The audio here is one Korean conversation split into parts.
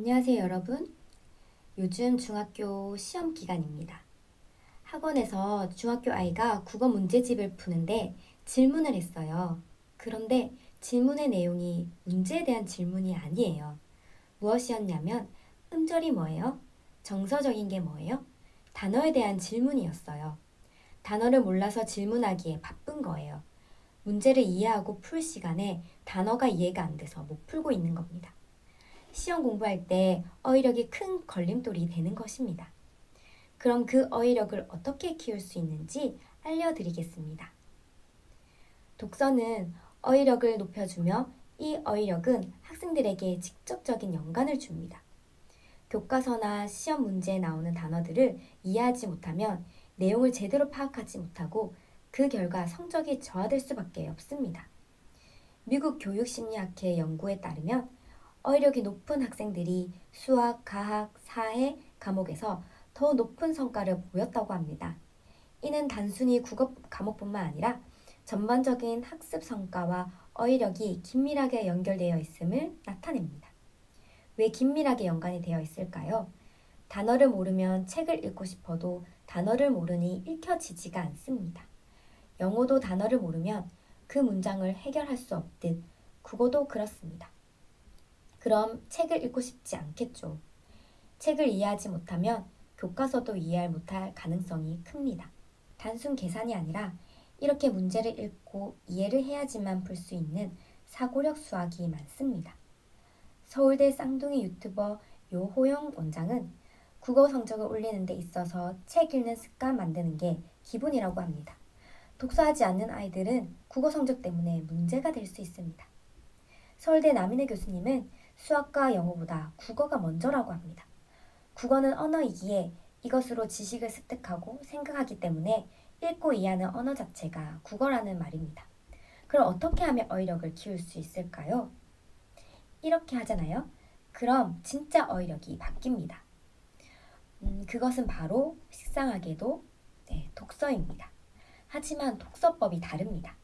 안녕하세요, 여러분. 요즘 중학교 시험 기간입니다. 학원에서 중학교 아이가 국어 문제집을 푸는데 질문을 했어요. 그런데 질문의 내용이 문제에 대한 질문이 아니에요. 무엇이었냐면 음절이 뭐예요? 정서적인 게 뭐예요? 단어에 대한 질문이었어요. 단어를 몰라서 질문하기에 바쁜 거예요. 문제를 이해하고 풀 시간에 단어가 이해가 안 돼서 못 풀고 있는 겁니다. 시험 공부할 때 어휘력이 큰 걸림돌이 되는 것입니다. 그럼 그 어휘력을 어떻게 키울 수 있는지 알려드리겠습니다. 독서는 어휘력을 높여주며 이 어휘력은 학생들에게 직접적인 연관을 줍니다. 교과서나 시험 문제에 나오는 단어들을 이해하지 못하면 내용을 제대로 파악하지 못하고 그 결과 성적이 저하될 수밖에 없습니다. 미국 교육심리학회 연구에 따르면 어휘력이 높은 학생들이 수학, 과학, 사회 과목에서 더 높은 성과를 보였다고 합니다. 이는 단순히 국어 과목뿐만 아니라 전반적인 학습 성과와 어휘력이 긴밀하게 연결되어 있음을 나타냅니다. 왜 긴밀하게 연관이 되어 있을까요? 단어를 모르면 책을 읽고 싶어도 단어를 모르니 읽혀지지가 않습니다. 영어도 단어를 모르면 그 문장을 해결할 수 없듯 국어도 그렇습니다. 그럼 책을 읽고 싶지 않겠죠. 책을 이해하지 못하면 교과서도 이해할 못할 가능성이 큽니다. 단순 계산이 아니라 이렇게 문제를 읽고 이해를 해야지만 풀 수 있는 사고력 수학이 많습니다. 서울대 쌍둥이 유튜버 요호영 원장은 국어 성적을 올리는 데 있어서 책 읽는 습관 만드는 게 기본이라고 합니다. 독서하지 않는 아이들은 국어 성적 때문에 문제가 될 수 있습니다. 서울대 남인혜 교수님은 수학과 영어보다 국어가 먼저라고 합니다. 국어는 언어이기에 이것으로 지식을 습득하고 생각하기 때문에 읽고 이해하는 언어 자체가 국어라는 말입니다. 그럼 어떻게 하면 어휘력을 키울 수 있을까요? 이렇게 하잖아요. 그럼 진짜 어휘력이 바뀝니다. 그것은 바로 식상하게도 독서입니다. 하지만 독서법이 다릅니다.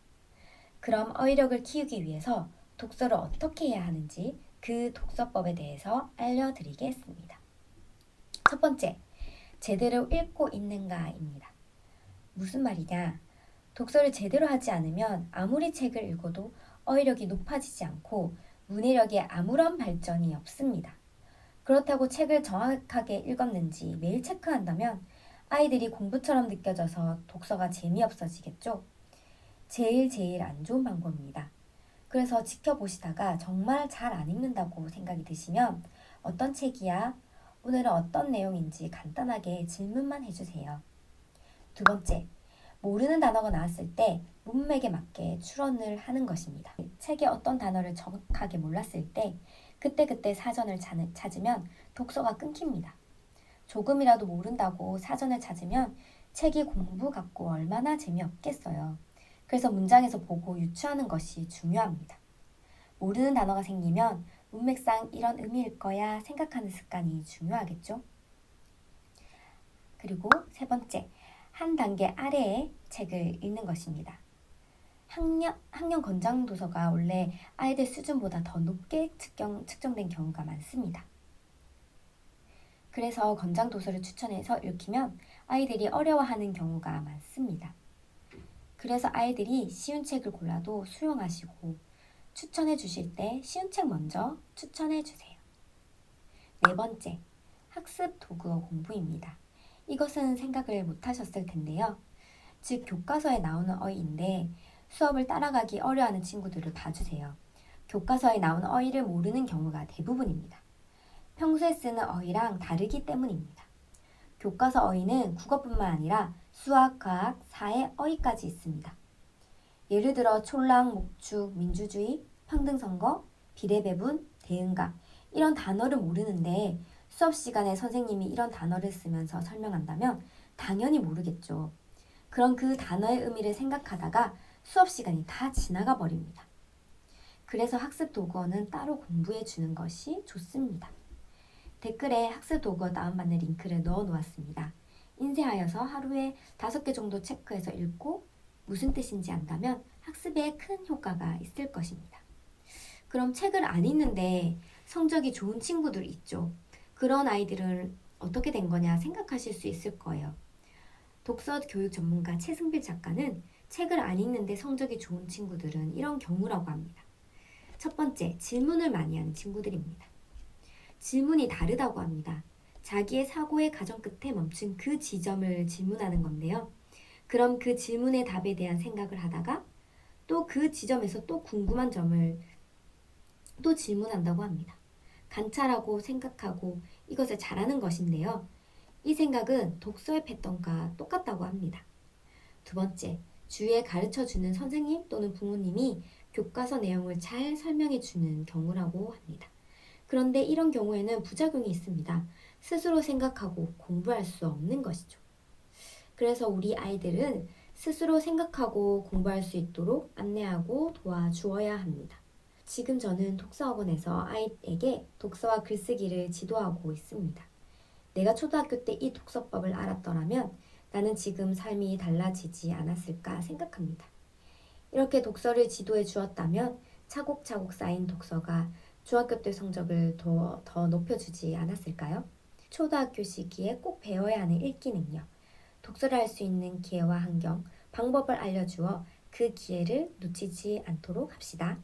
그럼 어휘력을 키우기 위해서 독서를 어떻게 해야 하는지 그 독서법에 대해서 알려드리겠습니다. 첫 번째, 제대로 읽고 있는가입니다. 무슨 말이냐? 독서를 제대로 하지 않으면 아무리 책을 읽어도 어휘력이 높아지지 않고 문해력에 아무런 발전이 없습니다. 그렇다고 책을 정확하게 읽었는지 매일 체크한다면 아이들이 공부처럼 느껴져서 독서가 재미없어지겠죠? 제일 안 좋은 방법입니다. 그래서 지켜보시다가 정말 잘 안 읽는다고 생각이 드시면 어떤 책이야? 오늘은 어떤 내용인지 간단하게 질문만 해주세요. 두 번째, 모르는 단어가 나왔을 때 문맥에 맞게 추론을 하는 것입니다. 책의 어떤 단어를 정확하게 몰랐을 때 그때그때 사전을 찾으면 독서가 끊깁니다. 조금이라도 모른다고 사전을 찾으면 책이 공부 같고 얼마나 재미없겠어요. 그래서 문장에서 보고 유추하는 것이 중요합니다. 모르는 단어가 생기면 문맥상 이런 의미일 거야 생각하는 습관이 중요하겠죠? 그리고 세 번째, 한 단계 아래의 책을 읽는 것입니다. 학년 권장 도서가 원래 아이들 수준보다 더 높게 측정된 경우가 많습니다. 그래서 권장 도서를 추천해서 읽히면 아이들이 어려워하는 경우가 많습니다. 그래서 아이들이 쉬운 책을 골라도 수용하시고 추천해 주실 때 쉬운 책 먼저 추천해 주세요. 네 번째, 학습 도구어 공부입니다. 이것은 생각을 못 하셨을 텐데요. 즉 교과서에 나오는 어휘인데 수업을 따라가기 어려워하는 친구들을 봐주세요. 교과서에 나오는 어휘를 모르는 경우가 대부분입니다. 평소에 쓰는 어휘랑 다르기 때문입니다. 교과서 어휘는 국어뿐만 아니라 수학, 과학, 사회, 어휘까지 있습니다. 예를 들어 촐랑, 목축, 민주주의, 평등선거, 비례배분, 대응각 이런 단어를 모르는데 수업 시간에 선생님이 이런 단어를 쓰면서 설명한다면 당연히 모르겠죠. 그럼 그 단어의 의미를 생각하다가 수업 시간이 다 지나가 버립니다. 그래서 학습 도구어는 따로 공부해 주는 것이 좋습니다. 댓글에 학습 도구어 다운받는 링크를 넣어 놓았습니다. 인쇄하여서 하루에 5개 정도 체크해서 읽고 무슨 뜻인지 안다면 학습에 큰 효과가 있을 것입니다. 그럼 책을 안 읽는데 성적이 좋은 친구들 있죠. 그런 아이들은 어떻게 된 거냐 생각하실 수 있을 거예요. 독서 교육 전문가 최승필 작가는 책을 안 읽는데 성적이 좋은 친구들은 이런 경우라고 합니다. 첫 번째, 질문을 많이 하는 친구들입니다. 질문이 다르다고 합니다. 자기의 사고의 과정 끝에 멈춘 그 지점을 질문하는 건데요. 그럼 그 질문의 답에 대한 생각을 하다가 또 그 지점에서 또 궁금한 점을 또 질문한다고 합니다. 관찰하고 생각하고 이것을 잘하는 것인데요. 이 생각은 독서의 패턴과 똑같다고 합니다. 두 번째, 주위에 가르쳐주는 선생님 또는 부모님이 교과서 내용을 잘 설명해주는 경우라고 합니다. 그런데 이런 경우에는 부작용이 있습니다. 스스로 생각하고 공부할 수 없는 것이죠. 그래서 우리 아이들은 스스로 생각하고 공부할 수 있도록 안내하고 도와주어야 합니다. 지금 저는 독서학원에서 아이에게 독서와 글쓰기를 지도하고 있습니다. 내가 초등학교 때 이 독서법을 알았더라면 나는 지금 삶이 달라지지 않았을까 생각합니다. 이렇게 독서를 지도해 주었다면 차곡차곡 쌓인 독서가 중학교 때 성적을 더 높여주지 않았을까요? 초등학교 시기에 꼭 배워야 하는 읽기 능력, 독서를 할 수 있는 기회와 환경, 방법을 알려주어 그 기회를 놓치지 않도록 합시다.